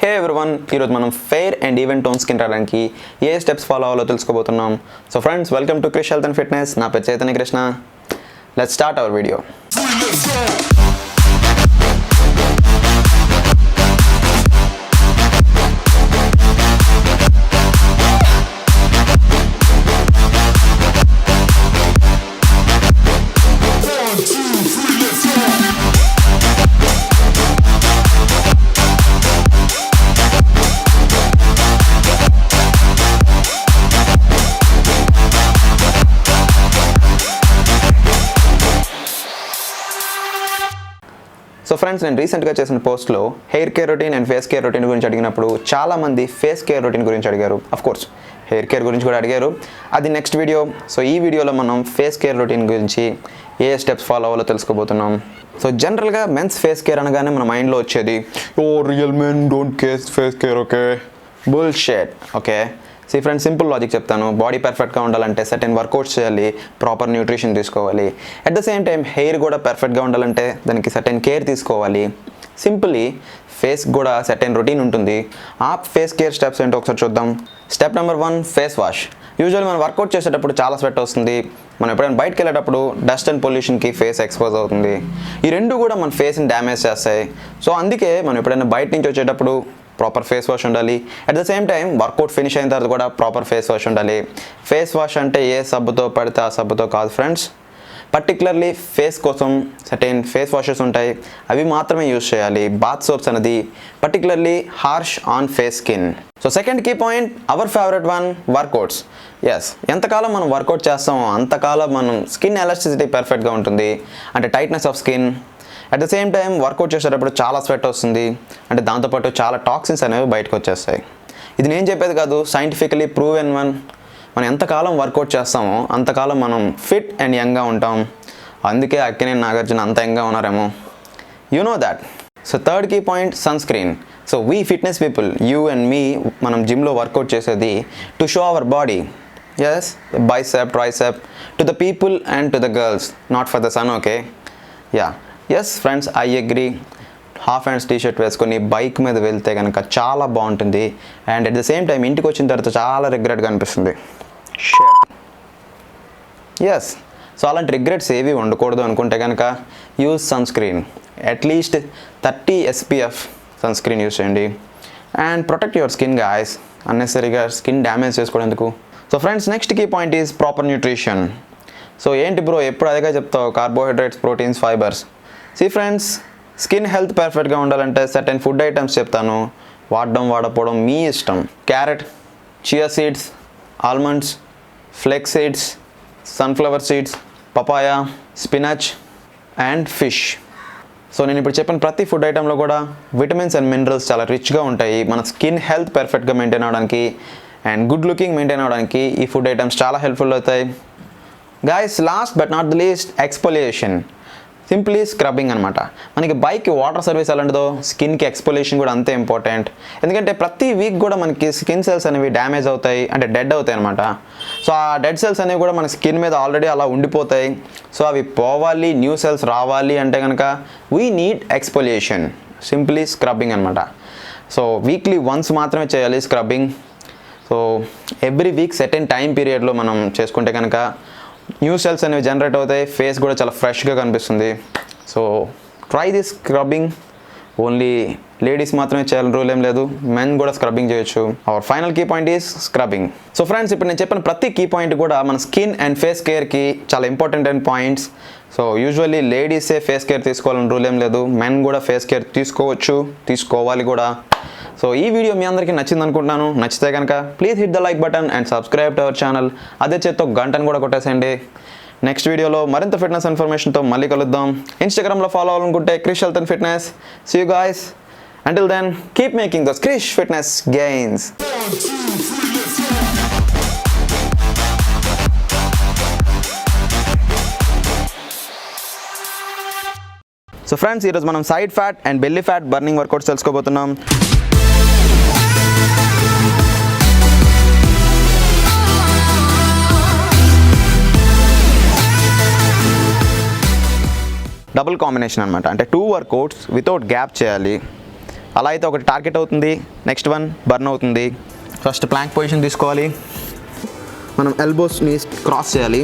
హే everyone, ఈరోజు మనం fair and even tone skin రావడానికి ఏ స్టెప్స్ ఫాలో అవ్వాలో తెలుసుకోబోతున్నాం. So friends, welcome to Krish health and fitness. నా పేరు Chaitanya Krishna. Let's start our video. So friends, నేను రీసెంట్గా చేసిన పోస్ట్లో hair care routine and face care routine గురించి అడిగినప్పుడు చాలామంది ఫేస్ కేర్ రొటీన్ గురించి అడిగారు. కోర్స్ హెయిర్ కేర్ గురించి కూడా అడిగారు, అది నెక్స్ట్ వీడియో. సో ఈ వీడియోలో మనం ఫేస్ కేర్ రొటీన్ గురించి ఏ స్టెప్స్ ఫాలో అవ్వాలో తెలుసుకోబోతున్నాం. సో జనరల్గా మెన్స్ ఫేస్ కేర్ అనగానే మన మైండ్లో వచ్చేది, oh real men don't care face care, okay bullshit. Okay see friends, simple logic చెప్తాను. బాడీ పర్ఫెక్ట్గా ఉండాలంటే సర్టెన్ వర్కౌట్స్ చేయాలి, ప్రాపర్ న్యూట్రిషన్ తీసుకోవాలి. At the same time hair కూడా పర్ఫెక్ట్గా ఉండాలంటే దానికి సర్టెన్ కేర్ తీసుకోవాలి. సింపుల్లీ ఫేస్ కూడా సర్టెన్ రొటీన్ ఉంటుంది. ఆ ఫేస్ కేర్ స్టెప్స్ ఏంటో ఒకసారి చూద్దాం. Step number 1, face wash. Usually మనం వర్కౌట్ చేసేటప్పుడు చాలా స్వెట్ వస్తుంది. మనం ఎప్పుడైనా బయటకు వెళ్ళేటప్పుడు డస్ట్ అండ్ పొల్యూషన్కి ఫేస్ ఎక్స్పోజ్ అవుతుంది. ఈ రెండు కూడా మన ఫేస్ని డ్యామేజ్ చేస్తాయి. సో అందుకే మనం ఎప్పుడైనా బయట నుంచి వచ్చేటప్పుడు ప్రాపర్ ఫేస్ వాష్ ఉండాలి. At the same time workout finish అయిన తర్వాత కూడా ప్రాపర్ ఫేస్ వాష్ ఉండాలి. ఫేస్ వాష్ అంటే ఏ సబ్బుతో పడితే ఆ సబ్బుతో కాదు ఫ్రెండ్స్. పర్టికులర్లీ ఫేస్ కోసం సర్టెన్ ఫేస్ వాషెస్ ఉంటాయి, అవి మాత్రమే యూజ్ చేయాలి. బాత్ సోప్స్ అనేది particularly harsh on face skin. So second key point, our favourite one, workouts. Yes, ఎంతకాలం మనం వర్కౌట్ చేస్తామో అంతకాలం మనం స్కిన్ ఎలాస్టిసిటీ పర్ఫెక్ట్గా ఉంటుంది, అంటే tightness of skin. At the same time workout చేసేటప్పుడు చాలా స్వెట్ వస్తుంది, అంటే దాంతోపాటు చాలా టాక్సిన్స్ అనేవి బయటకు వచ్చేస్తాయి. ఇది నేను చెప్పేది కాదు, సైంటిఫికలీ ప్రూవెన్ వన్. మనం ఎంతకాలం వర్కౌట్ చేస్తామో అంతకాలం మనం ఫిట్ అండ్ యంగ్గా ఉంటాం. అందుకే అక్కినేని నాగార్జున అంత యంగ్గా ఉన్నారేమో, you know that. So third key point, sun screen. So we fitness people, you and me, మనం జిమ్లో వర్కౌట్ చేసేది to show our body. Yes, bicep, tricep to the people and to the girls, not for the sun. Okay yeah, yes friends, I agree. Half hands T shirt వేసుకొని bike మీద వెళ్తే కనుక చాలా బాగుంటుంది. And at the same time ఇంటికి వచ్చిన తర్వాత చాలా రిగ్రెట్గా అనిపిస్తుంది. ఎస్, సో అలాంటి రిగ్రెట్స్ ఏవి ఉండకూడదు అనుకుంటే కనుక use sun screen. At least 30 SPF sun screen use చేయండి. And protect your skin guys, అన్నెసరీగా స్కిన్ డ్యామేజ్ చేసుకోవడానికి. So friends, next key point is proper nutrition. So ఏంటి బ్రో ఎప్పుడు అదేగా చెప్తావు, carbohydrates, proteins, fibres. See friends, skin health పర్ఫెక్ట్గా ఉండాలంటే certain food items చెప్తాను, వాడడం వాడకపోవడం మీ ఇష్టం. Carrot, chia seeds, almonds, flax seeds, sunflower seeds, papaya, spinach and fish. So నేను ఇప్పుడు చెప్పిన ప్రతి ఫుడ్ ఐటెంలో కూడా విటమిన్స్ అండ్ మినరల్స్ చాలా రిచ్గా ఉంటాయి. మన స్కిన్ హెల్త్ పర్ఫెక్ట్గా మెయింటైన్ అవ్వడానికి అండ్ గుడ్ లుకింగ్ మెయింటైన్ అవ్వడానికి ఈ ఫుడ్ ఐటమ్స్ చాలా హెల్ప్ఫుల్ అవుతాయి. Guys, last but not the least, exfoliation. Simply scrubbing అనమాట. మనకి బైక్కి వాటర్ సర్వీస్ అలాంటిదో స్కిన్కి ఎక్స్ఫోలియేషన్ కూడా అంతే ఇంపార్టెంట్. ఎందుకంటే ప్రతి వీక్ కూడా మనకి స్కిన్ సెల్స్ అనేవి డ్యామేజ్ అవుతాయి, అంటే డెడ్ అవుతాయి అనమాట. సో ఆ డెడ్ సెల్స్ అనేవి కూడా మన స్కిన్ మీద ఆల్రెడీ అలా ఉండిపోతాయి. సో అవి పోవాలి, న్యూ సెల్స్ రావాలి అంటే కనుక we need exfoliation, simply scrubbing అనమాట. సో వీక్లీ వన్స్ మాత్రమే చేయాలి scrubbing. So every week certain time పీరియడ్లో మనం చేసుకుంటే కనుక న్యూ సెల్స్ అనేవి జనరేట్ అవుతాయి, ఫేస్ కూడా చాలా ఫ్రెష్గా కనిపిస్తుంది. So try this scrubbing. Only ladies మాత్రమే చేయాలని రూల్ ఏం లేదు, మెన్ కూడా స్క్రబ్బింగ్ చేయొచ్చు. Our final key point is scrubbing. So friends, ఇప్పుడు నేను చెప్పిన ప్రతి కీ పాయింట్ కూడా మన స్కిన్ అండ్ ఫేస్ కేర్కి చాలా important and points. So usually లేడీసే ఫేస్ కేర్ తీసుకోవాలని రూల్ ఏం లేదు, మెన్ కూడా ఫేస్ కేర్ తీసుకోవచ్చు, తీసుకోవాలి కూడా. సో ఈ వీడియో మీ అందరికీ నచ్చింది అనుకుంటున్నాను. నచ్చితే కనుక please hit the like button and subscribe to our channel. అదే చేత్తో గంటను కూడా కొట్టేసేయండి. నెక్స్ట్ వీడియోలో మరింత ఫిట్నెస్ ఇన్ఫర్మేషన్తో మళ్ళీ కలుద్దాం. ఇన్స్టాగ్రామ్లో ఫాలో అవ్వాలనుకుంటే Krish health and fitness. See you guys. Until then, keep making those Krish fitness gains. So friends, ఈరోజు మనం side fat and belly fat burning workouts తెలుసుకోబోతున్నాం. డబుల్ కాంబినేషన్ అనమాట, అంటే 2 వర్కౌట్స్ వితౌట్ గ్యాప్ చేయాలి. అలా అయితే ఒకటి టార్గెట్ అవుతుంది, నెక్స్ట్ వన్ బర్న్ అవుతుంది. ఫస్ట్ ప్లాంక్ పొజిషన్ తీసుకోవాలి, మనం ఎల్బోస్ని క్రాస్ చేయాలి.